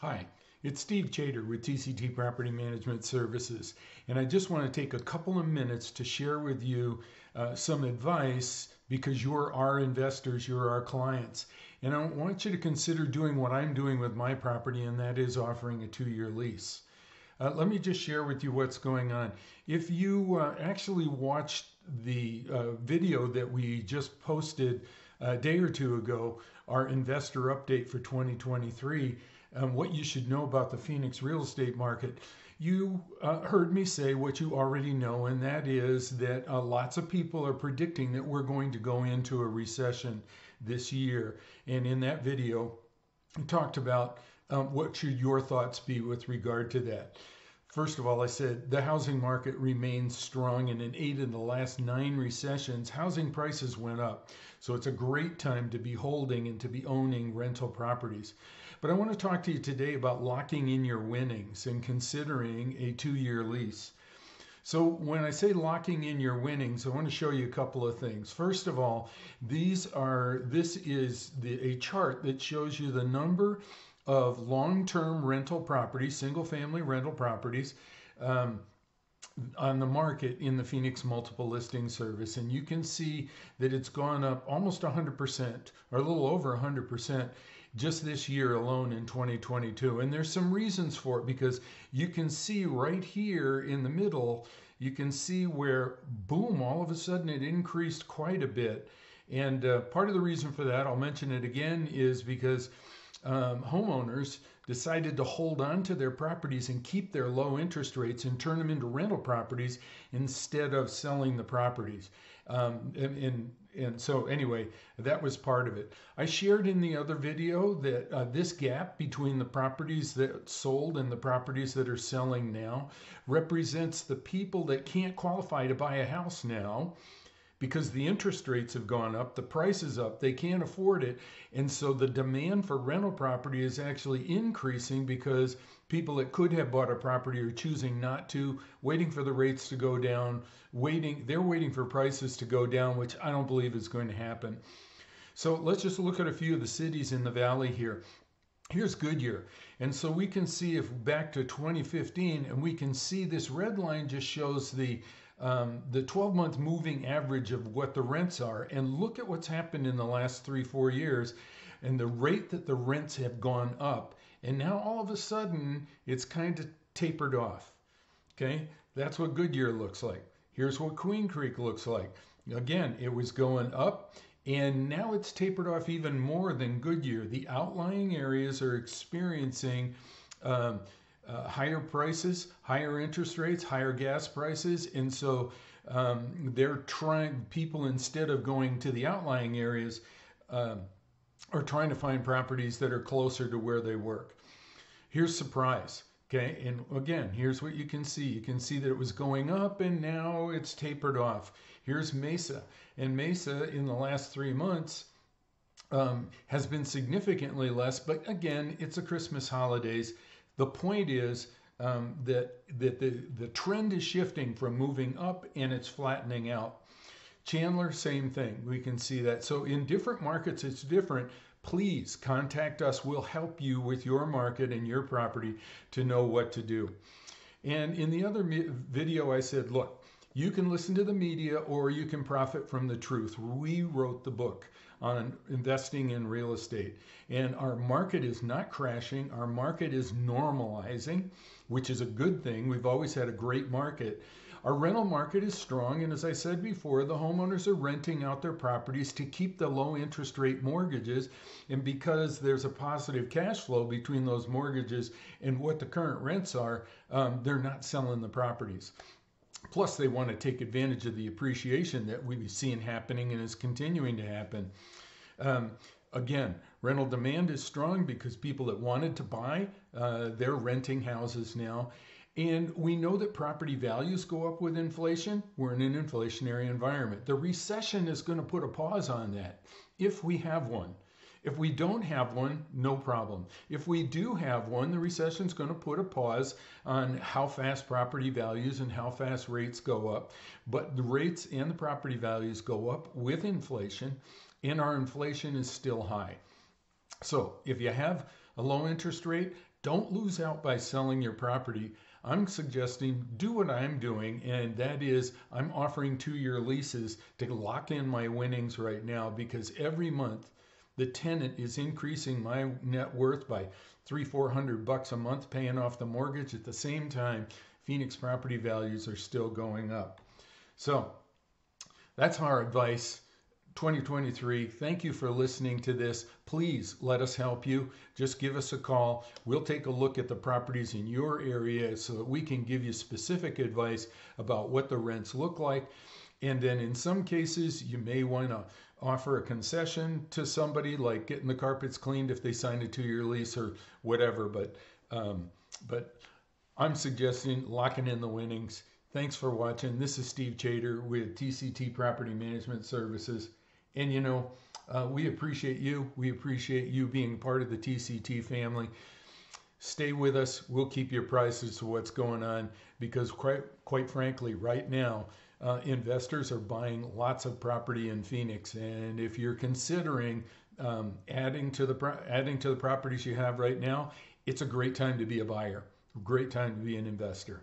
Hi, it's Steve Chater with TCT Property Management Services, and I just want to take a couple of minutes to share with you some advice because you're our investors, you're our clients, and I want you to consider doing what I'm doing with my property, and that is offering a 2-year lease. Let me just share with you what's going on. If you actually watched the video that we just posted a day or two ago, our investor update for 2023, what you should know about the Phoenix real estate market, you heard me say what you already know, and that is that lots of people are predicting that we're going to go into a recession this year. And in that video, I talked about what should your thoughts be with regard to that. First of all, I said the housing market remains strong, and in 8 of the last 9 recessions, housing prices went up. So it's a great time to be holding and to be owning rental properties. But I want to talk to you today about locking in your winnings and considering a 2-year lease. So when I say locking in your winnings, I want to show you a couple of things. First of all, this is a chart that shows you the number of long-term rental properties, single-family rental properties, on the market in the Phoenix Multiple Listing Service. And you can see that it's gone up almost 100%, or a little over 100%, just this year alone in 2022. And there's some reasons for it, because you can see right here in the middle, you can see where, boom, all of a sudden it increased quite a bit. And part of the reason for that, I'll mention it again, is because homeowners decided to hold on to their properties and keep their low interest rates and turn them into rental properties instead of selling the properties. And so anyway, that was part of it. I shared in the other video that this gap between the properties that sold and the properties that are selling now represents the people that can't qualify to buy a house now, because the interest rates have gone up, the price is up, they can't afford it. And so the demand for rental property is actually increasing because people that could have bought a property are choosing not to, waiting for the rates to go down, they're waiting for prices to go down, which I don't believe is going to happen. So let's just look at a few of the cities in the valley here. Here's Goodyear. And so we can see, if back to 2015, and we can see this red line just shows the 12-month moving average of what the rents are. And look at what's happened in the last 3-4 years and the rate that the rents have gone up. And now all of a sudden it's kind of tapered off. Okay, that's what Goodyear looks like. Here's what Queen Creek looks like. Again, it was going up, and now it's tapered off even more than Goodyear. The outlying areas are experiencing higher prices, higher interest rates, higher gas prices. And so people, instead of going to the outlying areas, are trying to find properties that are closer to where they work. Here's Surprise. Okay, and again, here's what you can see. You can see that it was going up and now it's tapered off. Here's Mesa. And Mesa in the last 3 months has been significantly less, but again, it's a Christmas holidays. The point is that the trend is shifting from moving up and it's flattening out. Chandler, same thing. We can see that. So in different markets, it's different. Please contact us. We'll help you with your market and your property to know what to do. And in the other video, I said, look, you can listen to the media or you can profit from the truth. We wrote the book on investing in real estate, and our market is not crashing. Our market is normalizing, which is a good thing. We've always had a great market. Our rental market is strong, and as I said before, the homeowners are renting out their properties to keep the low interest rate mortgages, and because there's a positive cash flow between those mortgages and what the current rents are, they're not selling the properties. Plus, they want to take advantage of the appreciation that we've seen happening and is continuing to happen. Again, rental demand is strong because people that wanted to buy, they're renting houses now. And we know that property values go up with inflation. We're in an inflationary environment. The recession is going to put a pause on that if we have one. If we don't have one, no problem. If we do have one, the recession is going to put a pause on how fast property values and how fast rates go up. But the rates and the property values go up with inflation, and our inflation is still high. So if you have a low interest rate, Don't lose out by selling your property. I'm suggesting do what I'm doing, and that is I'm offering 2-year leases to lock in my winnings right now, because every month the tenant is increasing my net worth by $300-400 a month, paying off the mortgage. At the same time, Phoenix property values are still going up. So that's our advice. 2023. Thank you for listening to this. Please let us help you. Just give us a call. We'll take a look at the properties in your area so that we can give you specific advice about what the rents look like. And then in some cases, you may want to offer a concession to somebody, like getting the carpets cleaned if they signed a 2-year lease or whatever. But I'm suggesting locking in the winnings. Thanks for watching. This is Steve Chater with TCT Property Management Services. And we appreciate you. We appreciate you being part of the TCT family. Stay with us. We'll keep you apprised as to what's going on, because quite frankly, right now, investors are buying lots of property in Phoenix. And if you're considering adding to the properties you have right now, it's a great time to be a buyer. Great time to be an investor.